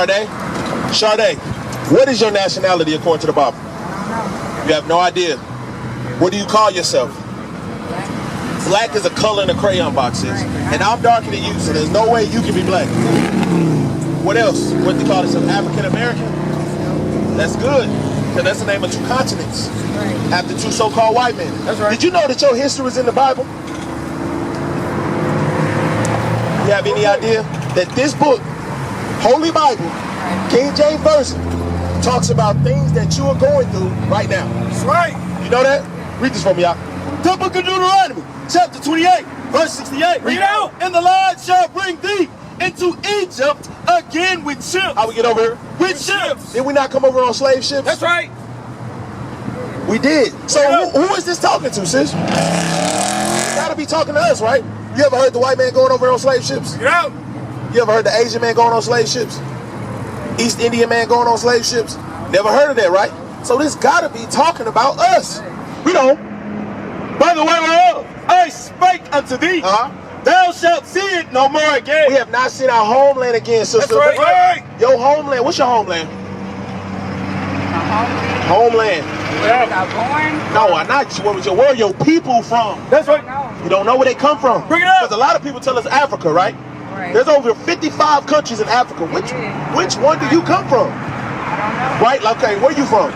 Shardae, Shardae, what is your nationality according to the Bible? You have no idea. What do you call yourself? Black is a color in a crayon box, sis. And I'm darker than you, so there's no way you can be black. What else? What do you call yourself? African American? That's good. Because that's the name of 2 continents. After 2 so-called white men. That's right. Did you know that your history is in the Bible? You have any idea that this book, Holy Bible, King James Version, talks about things that you are going through right now? That's right. You know that? Read this for me, y'all. The book of Deuteronomy, chapter 28, verse 68. Read it out. And the Lord shall bring thee into Egypt again with ships. How we get over here? With ships. Did we not come over on slave ships? That's right. We did. So who is this talking to, sis? You gotta be talking to us, right? You ever heard the white man going over on slave ships? Yeah. You ever heard the Asian man going on slave ships? East Indian man going on slave ships? Never heard of that, right? So this gotta be talking about us. We don't. By the way whereof I spake unto thee, thou shalt see it no more again. We have not seen our homeland again, sister. That's right. Your homeland, what's your homeland? Homeland. Where was I born? No, not where are your people from? That's right. You don't know where they come from. Bring it up. Because a lot of people tell us Africa, right? Right. There's over 55 countries in Africa. Which one do you come from? I don't know. Right? Okay, where you from?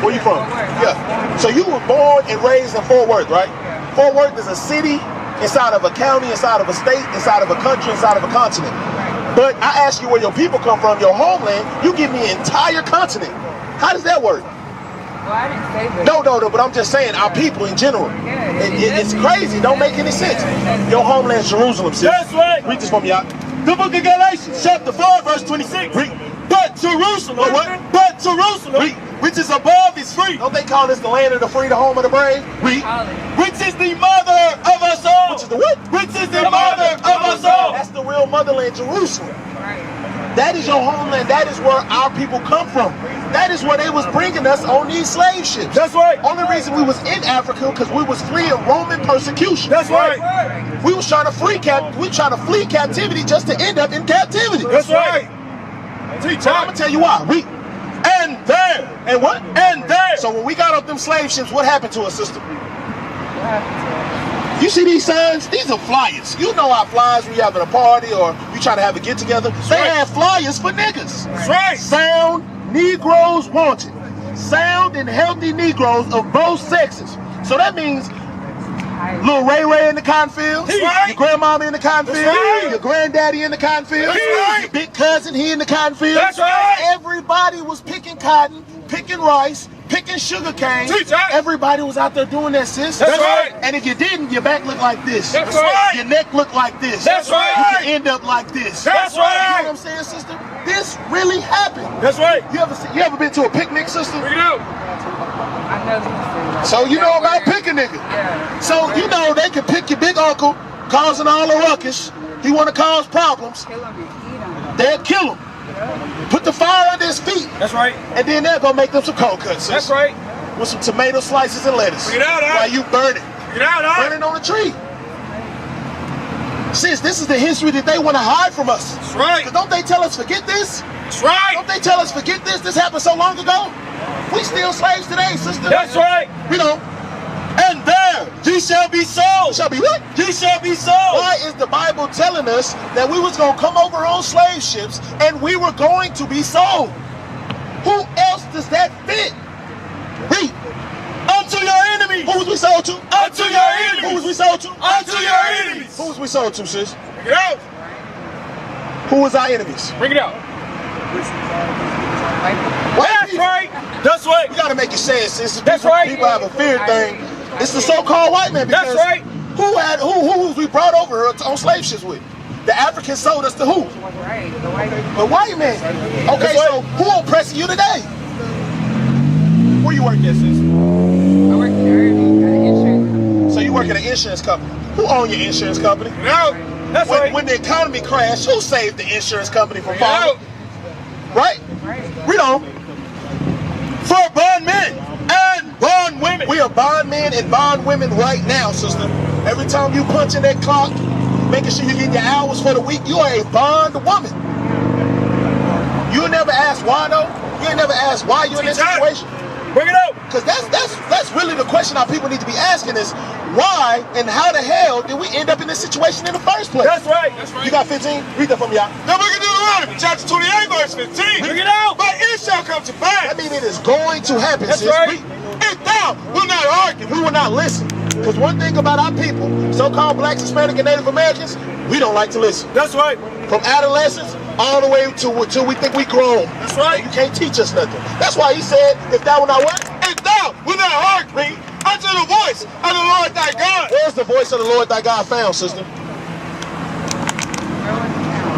Where you from? Fort Worth. Yeah. So you were born and raised in Fort Worth, right? Yeah. Fort Worth is a city inside of a county, inside of a state, inside of a country, inside of a continent. Right. But I ask you where your people come from, your homeland, you give me an entire continent. How does that work? Well, I didn't say that. No, but I'm just saying, our people in general. Yeah, It's crazy. Don't make any sense. Your homeland is Jerusalem, sis. That's right. Read this for me, y'all. The book of Galatians, chapter 4, verse 26. Read. But Jerusalem, What? But Jerusalem, Read. which is above is free, Don't they call this the land of the free, the home of the brave? Read. which is the mother of us all. Which is the what? Which is the mother of us all. That's the real motherland, Jerusalem. Right. That is your homeland. That is where our people come from. That is where they was bringing us on these slave ships. That's right. Only reason we was in Africa because we was free of Roman persecution. That's right. We was trying to flee captivity just to end up in captivity. That's right. So I'm gonna tell you why. And there. And what? And there. So when we got off them slave ships, what happened to us, sister? What happened to us? You see these signs? These are flyers. You know our flyers when you having a party or you trying to have a get together. They have flyers for niggas. That's right. Sound Negroes wanted. Sound and healthy Negroes of both sexes. So that means little Ray Ray in the cotton fields, That's right. your grandmama in the cotton fields, right. your granddaddy in the cotton fields, That's right. your big cousin, he in the cotton fields. That's right. Everybody was picking cotton, picking rice, picking sugar cane. Teach that. Everybody was out there doing that, sis. That's right. And if you didn't, your back looked like this. That's right. Your neck looked like this. That's right. You could end up like this. That's You know right. what I'm saying, sister? This really happened. That's right. You ever been to a picnic, sister? Bring it out. I know the history. So you know about picking nigga. Yeah. So you know they can pick your big uncle, causing all the ruckus. He want to cause problems. Kill him and eat him. They'll kill him. Put the fire under his feet, That's right. and then they're gonna make them some cold cuts, sis. That's right. With some tomato slices and lettuce. Bring it out, while you burn it. Bring it out, Burn it on a tree. Sis, this is the history that they want to hide from us. That's right. 'Cause don't they tell us forget this? That's right. Don't they tell us forget this? This happened so long ago. We still slaves today, sister. That's right. You know. And there ye shall be sold. Shall be what? Ye shall be sold. Why is the Bible telling us that we was gonna come over on slave ships and we were going to be sold? Who else does that fit? Read. Unto your enemies. Who was we sold to? Unto your enemies. Who was we sold to? Unto your enemies. Who was we sold to, sis? Bring it out. Who was our enemies? Bring it out. White That's people. right. That's right. You gotta make it say it, sis. That's People- right. People have a fear thing. It's the so-called white man. That's Because right. Who was we brought over here on slave ships with? The Africans sold us to who? Right. The white people. The white man. Okay, That's right. so who oppressing you today? Where you work at, sis? I work in the insurance company. So you work at an insurance company. Who own your insurance company? Bring it out. That's right. When the economy crashed, who saved the insurance company from Bring it falling? out. Right? Right. Read on. For bondmen and bondwomen. We are bondmen and bondwomen right now, sister. Every time you punch in that clock, making sure you get your hours for the week, you are a bond woman. You never ask why though? You ain't never asked why you're in this situation? Bring it out. Because that's really the question our people need to be asking is why and how the hell did we end up in this situation in the first place? That's right. You got 15? Read that for me, y'all. Now we can do Deuteronomy chapter 28, verse 15. Bring it out. But it shall come to pass. I mean, it is going to happen. That's right. If thou will not argue, we will not listen. Because one thing about our people, so-called blacks, Hispanic, and Native Americans, we don't like to listen. That's right. From adolescence all the way to till we think we grown. That's right. And you can't teach us nothing. That's why he said, if thou will not what? If thou will not hearken unto the voice of the Lord thy God. Where's the voice of the Lord thy God found, sister?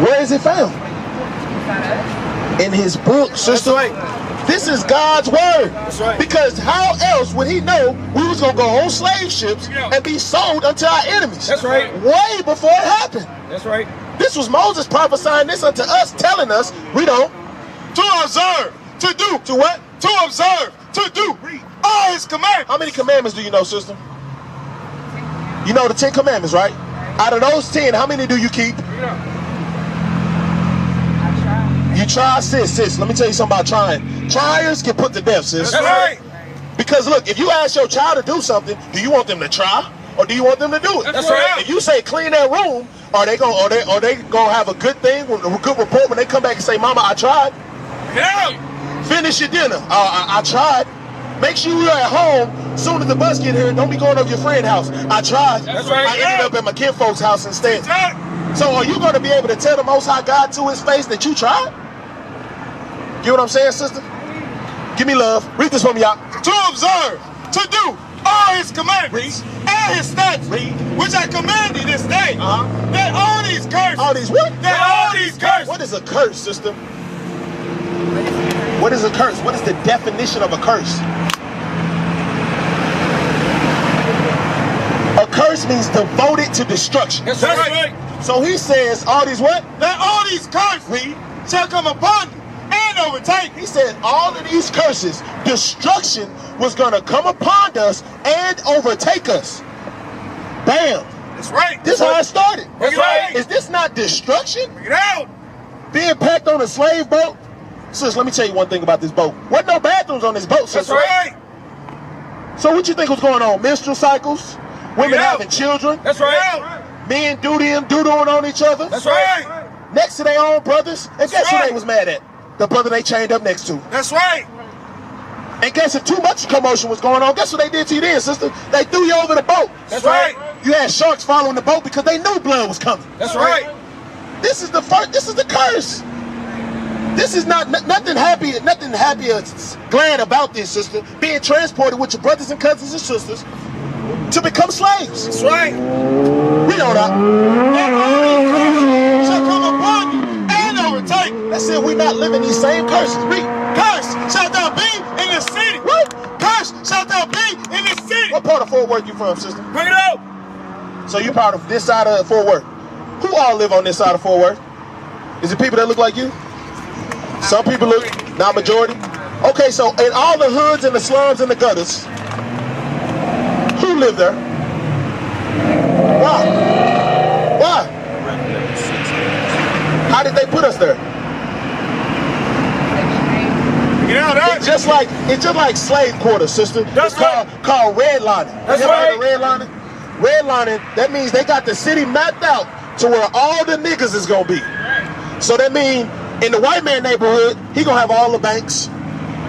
Where is it found? In his book, sister. That's right. This is God's word. That's right. Because how else would he know we was going to go on slave ships and be sold unto our enemies? That's right. Way before it happened. That's right. This was Moses prophesying this unto us, telling us we don't. To observe, to do. To what? To observe, to do. All his commandments. How many commandments do you know, sister? You know the 10 commandments, right? Out of those 10, how many do you keep? You try, sis. Let me tell you something about trying. Triers get put to death, sis. That's right. Because look, if you ask your child to do something, do you want them to try or do you want them to do it? That's right. If you say clean that room, are they gonna have a good thing, a good report when they come back and say, Mama, I tried? Yeah. Finish your dinner. I tried. Make sure you're at home soon as the bus get here. Don't be going over your friend's house. I tried. That's right. I ended up at my kinfolk's house instead. That's right. So are you going to be able to tell the Most High God to his face that you tried? Get what I'm saying, sister? Give me love. Read this for me, y'all. To observe, to do all his commandments and his statutes, which I command thee this day, that all these curses. All these what? That all these curses. What is a curse, sister? What is a curse? What is the definition of a curse? A curse means devoted to destruction. That's right. So he says, all these what? That all these curses shall come upon you and overtake. He said all of these curses, destruction was going to come upon us and overtake us. Bam. That's right. This is how it started. That's right. Is this not destruction? Bring it out. Being packed on a slave boat? Sis, let me tell you one thing about this boat. Wasn't no bathrooms on this boat, sis. That's right. So what you think was going on? Menstrual cycles? Women having children? That's right. Men doodling on each other? That's right. Next to their own brothers? And guess who they was mad at? The brother they chained up next to. That's right. And guess if too much commotion was going on, guess what they did to you then, sister? They threw you over the boat. That's right. You had sharks following the boat because they knew blood was coming. That's right. This is the curse. This is nothing happy or glad about this, sister. Being transported with your brothers and cousins and sisters to become slaves. That's right. We know that. And all these curses shall come upon you and overtake. That's it. We're not living these same curses. Curse shalt thou be in the city. What? Curse shalt thou be in the city. What part of Fort Worth you from, sister? Bring it out. So you part of this side of Fort Worth. Who all live on this side of Fort Worth? Is it people that look like you? Some people look, not majority. Okay, so in all the hoods and the slums and the gutters, who live there? Why? Why? How did they put us there? It's just like slave quarters, sister. That's it's called redlining. That's you ever right. heard of redlining? Redlining, that means they got the city mapped out to where all the niggas is gonna be. So that means in the white man neighborhood, he gonna have all the banks,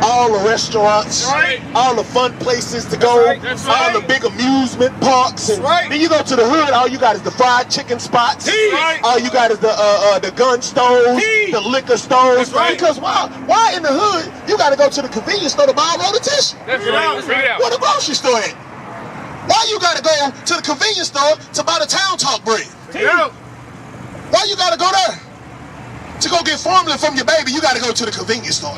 all the restaurants, all the fun places to go, all the big amusement parks. And then you go to the hood, all you got is the fried chicken spots. All you got is the gun stores, the liquor stores. Because why in the hood you got to go to the convenience store to buy a roll of tissue? Where the grocery store at? Why you got to go to the convenience store to buy the Town Talk bread? Why you got to go there? To go get formula from your baby, you got to go to the convenience store.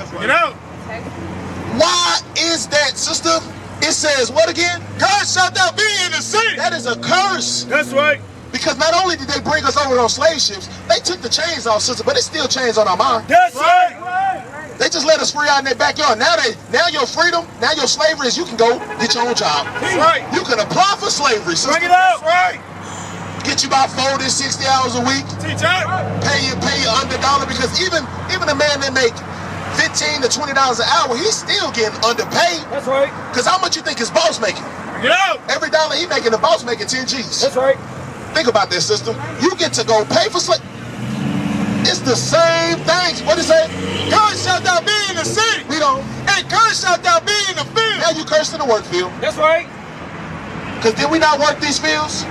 Why is that, sister? It says what again? Curse shalt thou be in the city. That is a curse. That's right. Because not only did they bring us over on slave ships, they took the chains off, sister, but it's still chains on our mind. That's right. They just let us free out in their backyard. Now your freedom, now your slavery is you can go get your own job. That's right. You can apply for slavery, sister. Bring it out. Right. get you about 40, 60 hours a week. Teach out. Pay you under $1 because even a man that make $15 to $20 an hour, he's still getting underpaid. That's right. Because how much you think his boss making? Get out. Every dollar he making, the boss making 10 G's. That's right. Think about this, sister. You get to go pay for slave. It's the same thing. What is it? God shalt thou be in the city. We don't. And God shalt thou be in the field. Now you cursed in the work field. That's right. Because did we not work these fields?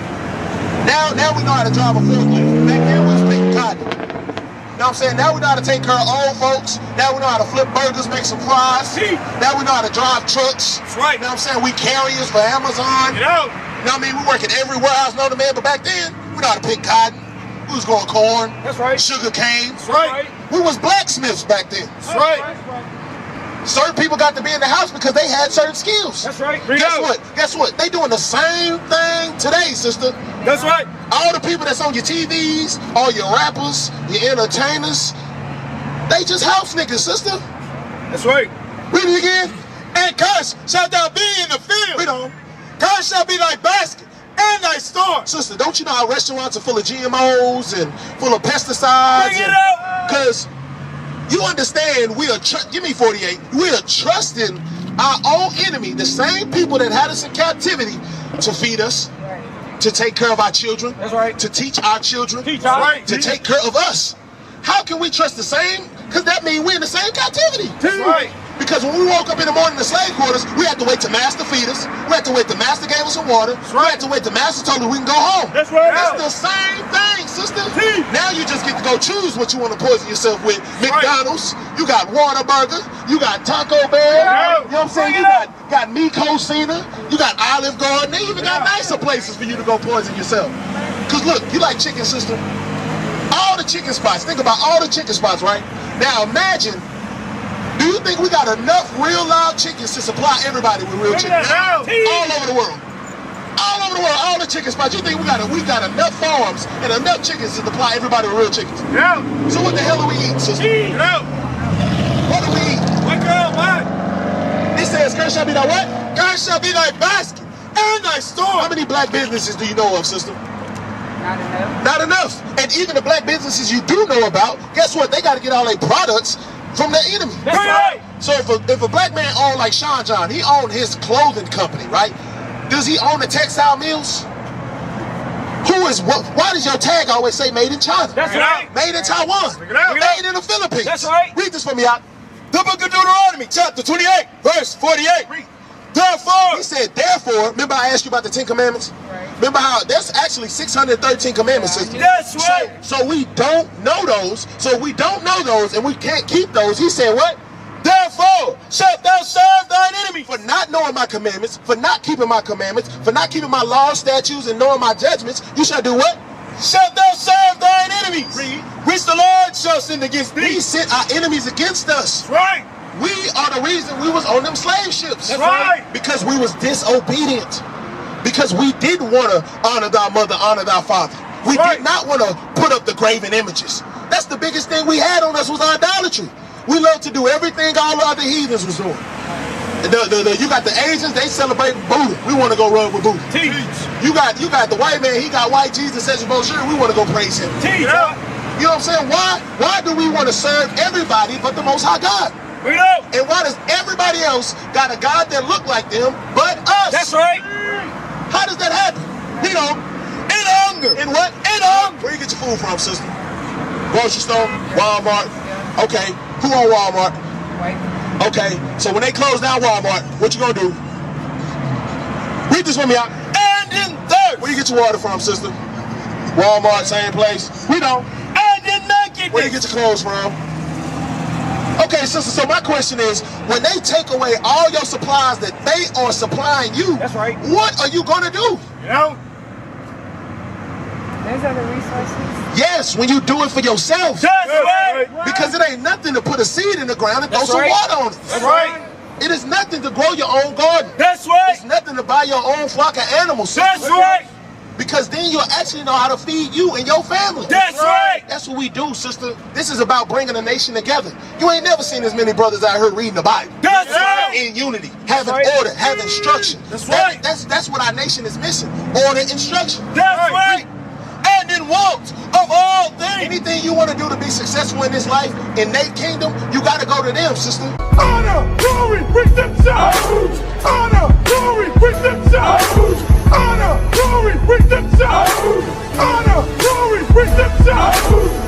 Now we know how to drive a forklift. Back then we was picking cotton. You know what I'm saying? Now we know how to take care of old folks. Now we know how to flip burgers, make some fries. Now we know how to drive trucks. That's right. You know what I'm saying? We carriers for Amazon. Get out. You know what I mean? We work at every warehouse known to man, but back then, we know how to pick cotton. We was growing corn. That's right. Sugar cane. That's right. We was blacksmiths back then. That's right. Certain people got to be in the house because they had certain skills. That's right. Guess what? They doing the same thing today, sister. That's right. All the people that's on your TVs, all your rappers, your entertainers, they just house niggas, sister. That's right. Read it again. And cursed shalt thou be in the field. Read on. Cursed shall be thy basket and thy store. Sister, don't you know our restaurants are full of GMOs and full of pesticides? Bring it out. Because you understand, give me 48. We are trusting our own enemy, the same people that had us in captivity, to feed us, to take care of our children, That's right. to teach our children, Teach our- Right. to take care of us. How can we trust the same? Because that means we're in the same captivity. That's right. Because when we woke up in the morning in the slave quarters, we had to wait till Master feed us. We had to wait till Master gave us some water. We had to wait till Master told us we can go home. That's right. It's the same thing, sister. See? Now you just get to go choose what you want to poison yourself with. McDonald's, you got Whataburger, you got Taco Bell, you know what I'm saying? You got Miko Cena, you got Olive Garden, they even got nicer places for you to go poison yourself. Because look, you like chicken, sister. All the chicken spots, think about all the chicken spots, right? Now imagine, do you think we got enough real live chickens to supply everybody with real chicken? All over the world. All over the world, all the chicken spots. You think we got enough farms and enough chickens to supply everybody with real chickens? Yeah. So what the hell do we eat, sister? Get out. What do we eat? What girl, what? It says, cursed shall be thy what? Cursed shall be thy basket and thy store. How many black businesses do you know of, sister? Not enough. Not enough. And even the black businesses you do know about, guess what? They got to get all their products from their enemy. That's right. So if a black man owned like Sean John, he owned his clothing company, right? Does he own the textile mills? Why does your tag always say made in China? That's right. Made in Taiwan. it out. Made in the Philippines. That's right. Read this for me out. The book of Deuteronomy, chapter 28, verse 48. Read. Therefore. He said, therefore, remember I asked you about the 10 Commandments? Right. Remember how there's actually 613 commandments, sister. That's right. So we don't know those. So we don't know those and we can't keep those. He said what? Therefore shalt thou serve thine enemy. For not knowing my commandments, for not keeping my commandments, for not keeping my laws, statutes, and knowing my judgments, you shall do what? Shalt thou serve thine enemies. Read. Which the Lord shall send against thee. We sent our enemies against us. That's right. We are the reason we was on them slave ships. That's right. Because we was disobedient. Because we didn't want to honor thy mother, honor thy father. We did not want to put up the graven images. That's the biggest thing we had on us was idolatry. We love to do everything all the other heathens was doing. You got the Asians, they celebrate Buddha. We want to go run with Buddha. Teach. You got the white man, he got white Jesus says brochure, we want to go praise him. Teach. You know what I'm saying? Why do we want to serve everybody but the Most High God? Bring it out. And why does everybody else got a God that look like them but us? That's right. How does that happen? You know, In hunger. in what? In hunger. Where you get your food from, sister? Grocery store, Walmart. Okay, who on Walmart? White. Okay, so when they close down Walmart, what you gonna do? Read this for me out. And in thirst. Where you get your water from, sister? Walmart, same place. We don't. And in nakedness. Where you get your clothes from? Okay, sister, so my question is, when they take away all your supplies that they are supplying you, That's right. what are you gonna do? You know? Those are the resources. Yes, when you do it for yourself. That's right. Because it ain't nothing to put a seed in the ground and throw That's some right. water on it. That's right. It is nothing to grow your own garden. That's right. It's nothing to buy your own flock of animals. That's right. Because then you'll actually know how to feed you and your family. That's right. That's what we do, sister. This is about bringing a nation together. You ain't never seen as many brothers out here reading the Bible. That's right. In unity, having right. order, having structure. That's right. That's what our nation is missing. Order and structure. That's right. and want of all things. Anything you want to do to be successful in this life, in their kingdom, you got to go to them, sister. Honor, glory, redemption. Honor, glory, redemption. Honor, glory, redemption. Honor, glory, redemption.